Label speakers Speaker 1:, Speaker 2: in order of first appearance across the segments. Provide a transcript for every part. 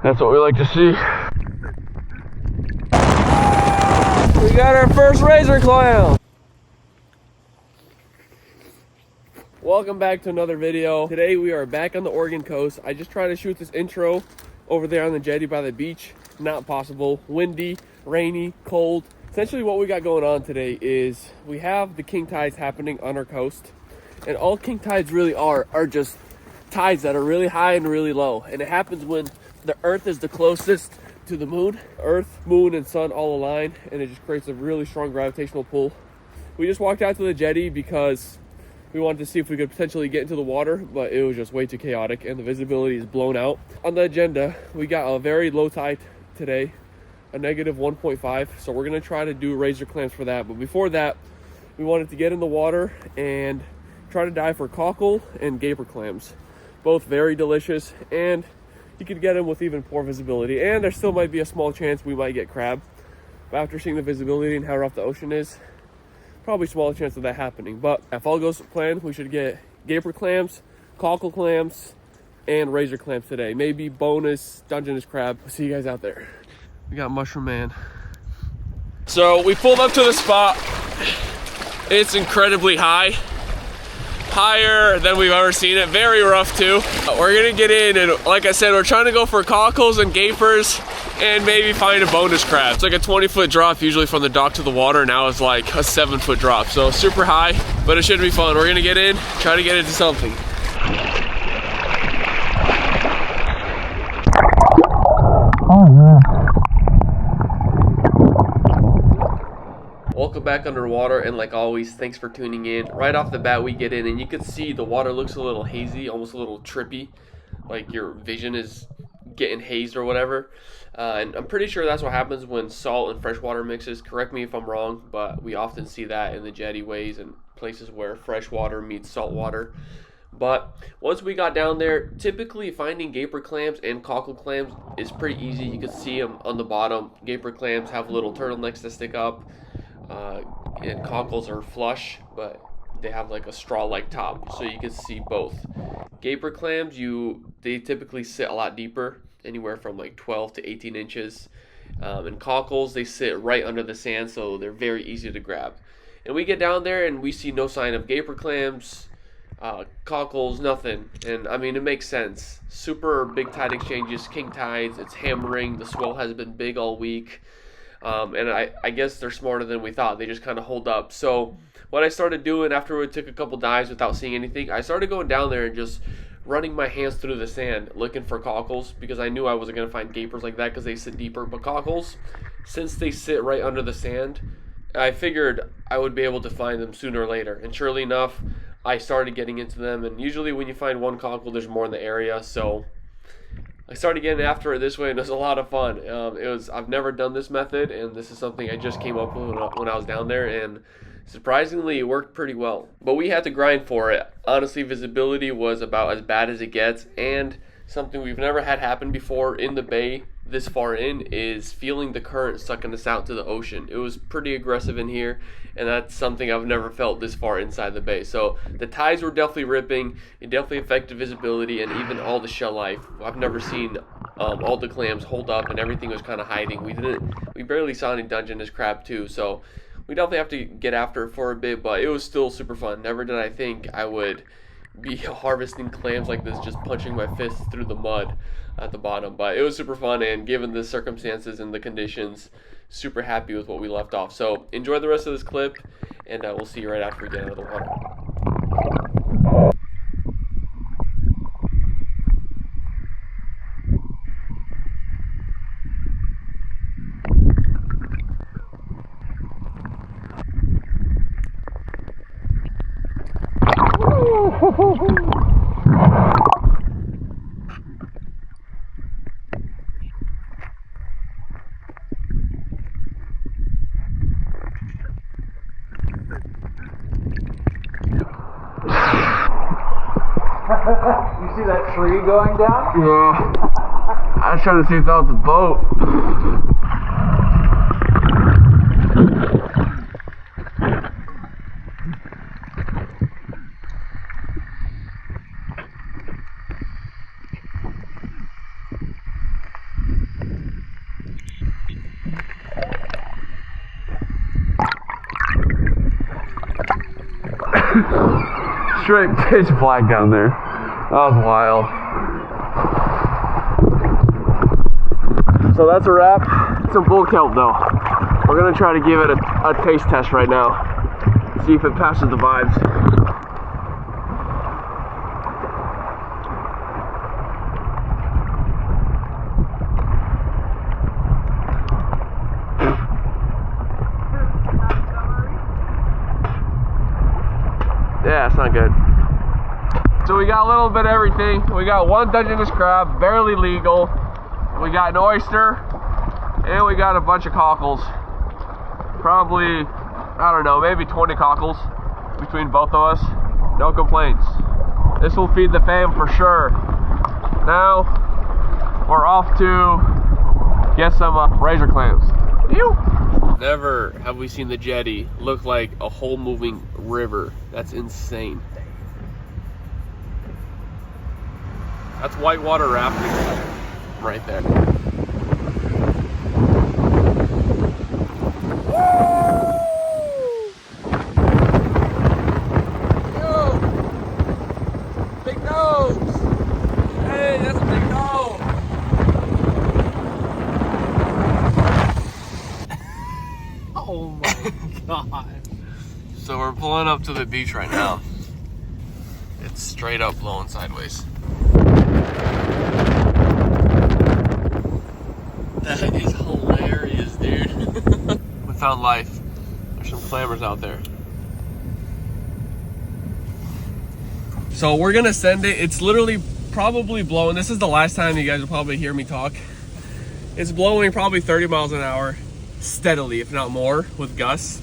Speaker 1: That's what we like to see. We got our first razor clam. Welcome back to another video. Today we are back on the Oregon coast. I just tried to shoot this intro over there on the jetty by the beach. Not possible. Windy, rainy, cold. Essentially what we got going on today is we have the king tides happening on our coast. And all king tides really are just tides that are really high and really low. And it happens when the earth is the closest to the moon. Earth, moon, and sun all align, and it just creates a really strong gravitational pull. We just walked out to the jetty because we wanted to see if we could potentially get into the water, but it was just way too chaotic and the visibility is blown out. On the agenda, we got a very low tide today, a negative 1.5. So we're gonna try to do razor clams for that. But before that, we wanted to get in the water and try to dive for cockle and gaper clams. Both very delicious, and you could get them with even poor visibility. And there still might be a small chance we might get crab. But after seeing the visibility and how rough the ocean is, probably small chance of that happening. But if all goes to plan, we should get gaper clams, cockle clams, and razor clams today. Maybe bonus Dungeness crab. We'll see you guys out there. We got Mushroom Man. So we pulled up to the spot. It's incredibly high. Higher than we've ever seen it. Very rough too. We're gonna get in, and like I said, we're trying to go for cockles and gapers and maybe find a bonus crab. It's like a 20-foot drop usually from the dock to the water. Now it's like a 7-foot drop. So super high, but it should be fun. We're gonna get in, try to get into something. Oh yeah. Welcome back underwater, and like always, thanks for tuning in. Right off the bat, we get in and you can see the water looks a little hazy, almost a little trippy, like your vision is getting hazed or whatever. And I'm pretty sure that's what happens when salt and freshwater mixes. Correct me if I'm wrong, but we often see that in the jettyways and places where freshwater meets salt water. But once we got down there, typically finding gaper clams and cockle clams is pretty easy. You can see them on the bottom. Gaper clams have little turtlenecks that stick up. And cockles are flush, but they have like a straw-like top, so you can see both. Gaper clams, they typically sit a lot deeper, anywhere from like 12 to 18 inches. And cockles, they sit right under the sand, so they're very easy to grab. And we get down there and we see no sign of gaper clams, cockles, nothing. And I mean, it makes sense. Super big tide exchanges, king tides, it's hammering, the swell has been big all week. And I guess they're smarter than we thought. They just kind of hold up. So what I started doing after we took a couple dives without seeing anything, I started going down there and just running my hands through the sand looking for cockles, because I knew I wasn't going to find gapers like that because they sit deeper. But cockles, since they sit right under the sand, I figured I would be able to find them sooner or later. And surely enough, I started getting into them. And usually when you find one cockle, there's more in the area. So I started getting after it this way, and it was a lot of fun. I've never done this method, and this is something I just came up with when I was down there, and surprisingly, it worked pretty well. But we had to grind for it. Honestly, visibility was about as bad as it gets, and something we've never had happen before in the bay this far in is feeling the current sucking us out to the ocean. It was pretty aggressive in here, and that's something I've never felt this far inside the bay. So the tides were definitely ripping. It definitely affected visibility and even all the shell life. I've never seen all the clams hold up, and everything was kind of hiding. We barely saw any Dungeness crab too, so we definitely have to get after it for a bit, but it was still super fun. Never did I think I would be harvesting clams like this, just punching my fists through the mud at the bottom. But it was super fun, and given the circumstances and the conditions, super happy with what we left off. So enjoy the rest of this clip, and we'll see you right after we get out of the water.
Speaker 2: You see that tree going down?
Speaker 1: Yeah. I was trying to see if that was a boat. Straight pitch black down there. That was wild. So that's a wrap. Some bull kelp though. We're gonna try to give it a taste test right now. See if it passes the vibes. Yeah, it's not good. So we got a little bit of everything. We got one Dungeness crab, barely legal. We got an oyster, and we got a bunch of cockles. Probably, I don't know, maybe 20 cockles between both of us. No complaints. This will feed the fam for sure. Now, we're off to get some razor clams. Ew. Never have we seen the jetty look like a whole moving river. That's insane. That's whitewater rafting right there. Yo! Big nose! Hey, that's a big nose! Oh my god. So we're pulling up to the beach right now. It's straight up blowing sideways. That is hilarious, dude. We found life. There's some clammers out there. So we're gonna send it. It's literally probably blowing. This is the last time you guys will probably hear me talk. It's blowing probably 30 miles an hour steadily, if not more, with gusts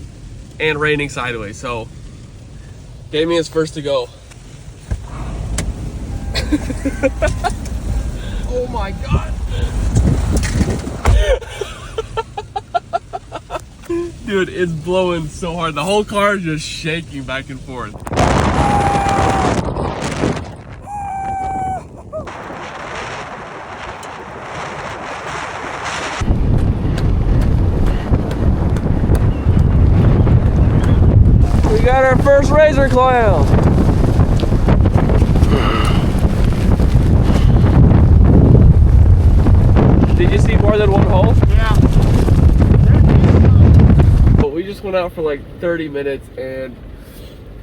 Speaker 1: and raining sideways. So Damien's first to go. Oh my god. Dude, it's blowing so hard. The whole car is just shaking back and forth. We got our first razor clam. Did you see more than one hole?
Speaker 2: Yeah.
Speaker 1: But we just went out for like 30 minutes and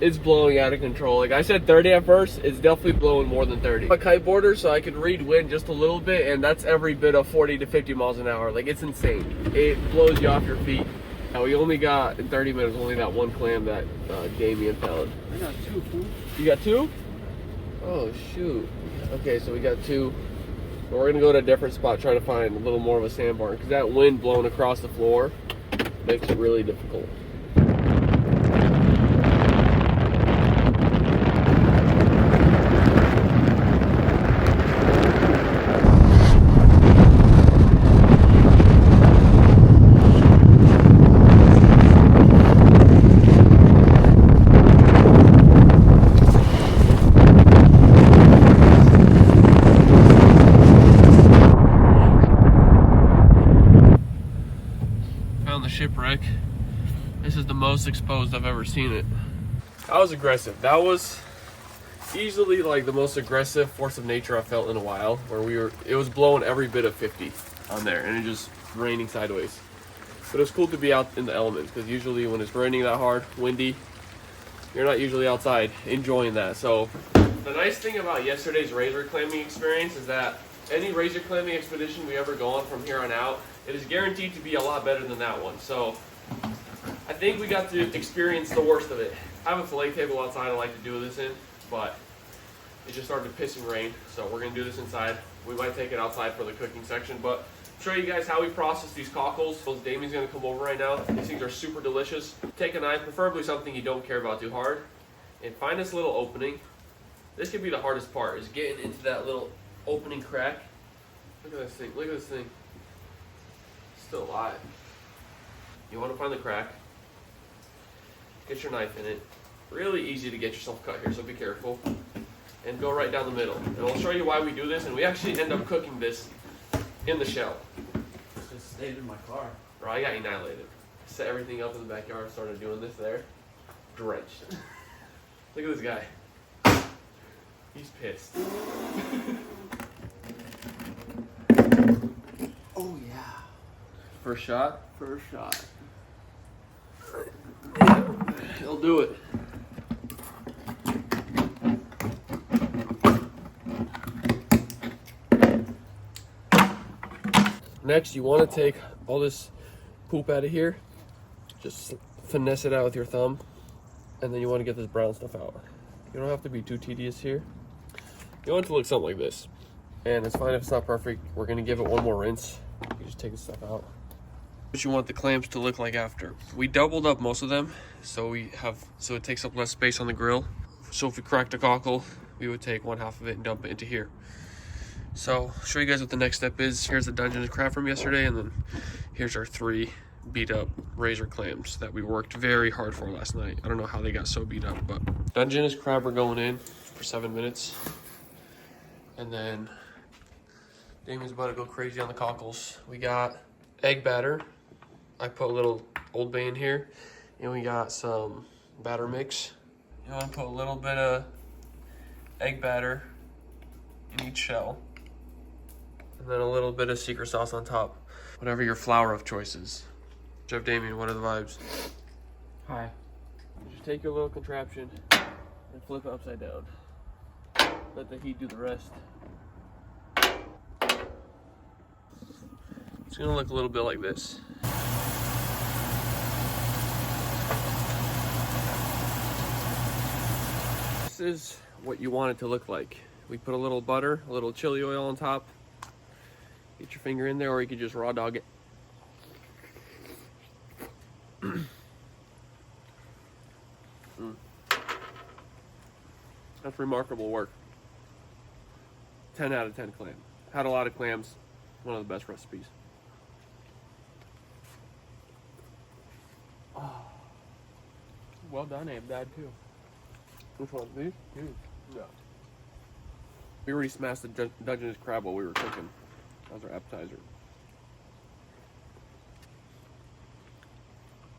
Speaker 1: it's blowing out of control. Like I said 30 at first, it's definitely blowing more than 30. I'm a kiteboarder, so I can read wind just a little bit, and that's every bit of 40 to 50 miles an hour. Like it's insane. It blows you off your feet. Now, we only got, in 30 minutes, only got one clam that Damien found.
Speaker 2: I got two, fool.
Speaker 1: You got two? Oh, shoot. Okay, so we got two. But we're gonna go to a different spot, try to find a little more of a sandbar, because that wind blowing across the floor makes it really difficult. Shipwreck. This is the most exposed I've ever seen it. That was aggressive. That was easily like the most aggressive force of nature I felt in a while, where it was blowing every bit of 50 on there and it just raining sideways. But it was cool to be out in the elements, because usually when it's raining that hard, windy, you're not usually outside enjoying that. So the nice thing about yesterday's razor clamming experience is that any razor clamming expedition we ever go on from here on out, it is guaranteed to be a lot better than that one. So I think we got to experience the worst of it. I have a fillet table outside I like to do this in, but it just started to piss and rain, so we're gonna do this inside. We might take it outside for the cooking section, but show you guys how we process these cockles. Damien's gonna come over right now. These things are super delicious. Take a knife, preferably something you don't care about too hard, and find this little opening. This could be the hardest part, is getting into that little opening crack. Look at this thing, look at this thing. Still alive. You want to find the crack, get your knife in it. Really easy to get yourself cut here, so be careful. And go right down the middle. And I'll show you why we do this, and we actually end up cooking this in the shell.
Speaker 2: It just stayed in my car.
Speaker 1: Bro, I got annihilated. Set everything up in the backyard, started doing this there. Drenched. Look at this guy. He's pissed.
Speaker 2: Oh yeah.
Speaker 1: First shot?
Speaker 2: First shot.
Speaker 1: He'll do it. Next, you want to take all this poop out of here. Just finesse it out with your thumb. And then you want to get this brown stuff out. You don't have to be too tedious here. You want it to look something like this. And it's fine if it's not perfect. We're going to give it one more rinse. You just take the stuff out. What you want the clams to look like after. We doubled up most of them, so it takes up less space on the grill. So if we cracked a cockle, we would take one half of it and dump it into here. So I'll show you guys what the next step is. Here's the Dungeness crab from yesterday, and then here's our 3 beat up razor clams that we worked very hard for last night. I don't know how they got so beat up, but Dungeness crab are going in for 7 minutes. And then Damien's about to go crazy on the cockles. We got egg batter. I put a little Old Bay in here, and we got some batter mix. You want to put a little bit of egg batter in each shell, and then a little bit of secret sauce on top. Whatever your flour of choice is. Jeff, Damien, what are the vibes?
Speaker 2: Hi.
Speaker 1: Just take your little contraption and flip it upside down. Let the heat do the rest. It's gonna look a little bit like this. This is what you want it to look like. We put a little butter, a little chili oil on top. Get your finger in there, or you could just raw dog it. That's remarkable work. 10 out of 10 clam. Had a lot of clams. One of the best recipes. Oh. Well done, Abe. Dad too. Which one? These? Yeah. We already smashed the Dungeness crab while we were cooking. That was our appetizer.